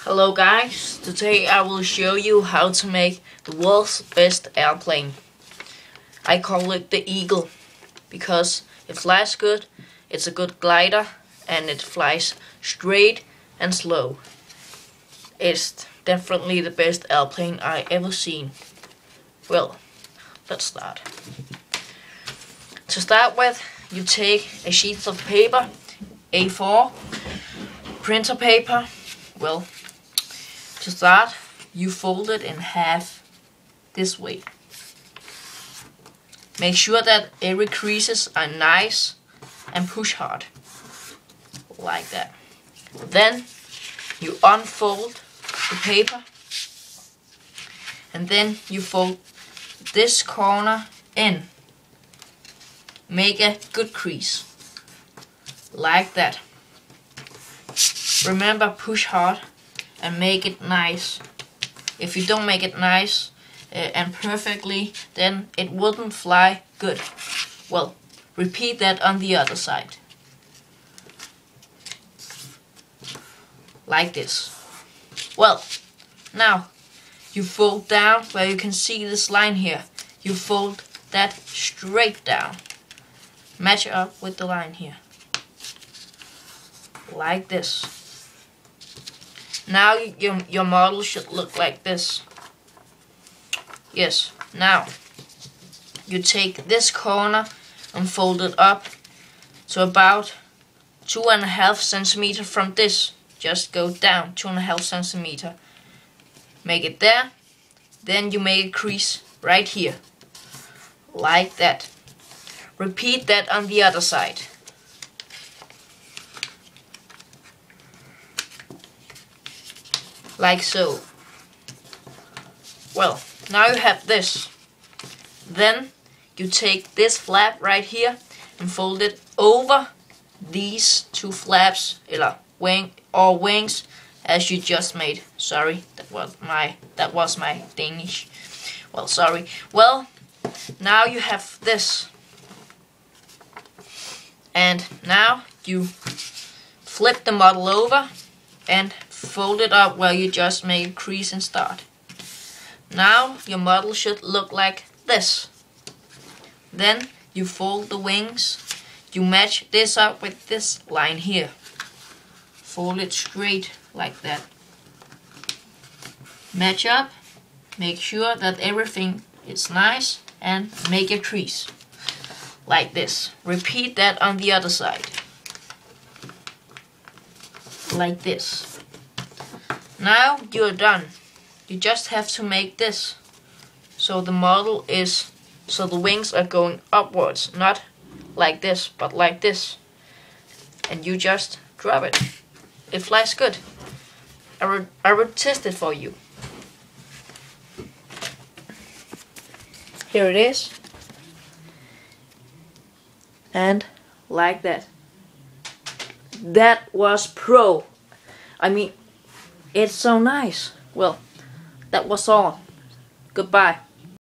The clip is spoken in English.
Hello guys, today I will show you how to make the world's best airplane. I call it the Eagle because it flies good, it's a good glider, and it flies straight and slow. It's definitely the best airplane I ever seen. Well, let's start. To start with, you take a sheet of paper, A4, printer paper. Well, to start, you fold it in half this way. Make sure that every creases are nice and push hard, like that. Then you unfold the paper and then you fold this corner in. Make a good crease, like that. Remember, push hard and make it nice. If you don't make it nice and perfectly, then it wouldn't fly good. Well, repeat that on the other side. Like this. Well, now you fold down where you can see this line here. You fold that straight down. Match up with the line here. Like this. Now your model should look like this. Yes, now you take this corner and fold it up to about 2.5 centimeters from this. Just go down 2.5 centimeters. Make it there. Then you make a crease right here. Like that. Repeat that on the other side. Like so. Well, now you have this. Then you take this flap right here and fold it over these two flaps, or wings, as you just made. Sorry, that was my Danish. Well, sorry. Well, now you have this. And now you flip the model over and fold it up where you just made a crease and start. Now your model should look like this. Then you fold the wings. You match this up with this line here. Fold it straight like that. Match up. Make sure that everything is nice and make a crease. Like this. Repeat that on the other side. Like this. Now you're done. You just have to make this. So the wings are going upwards, not like this, but like this. And you just drop it. It flies good. I will test it for you. Here it is. And like that. That was pro. I mean, it's so nice. Well, that was all. Goodbye.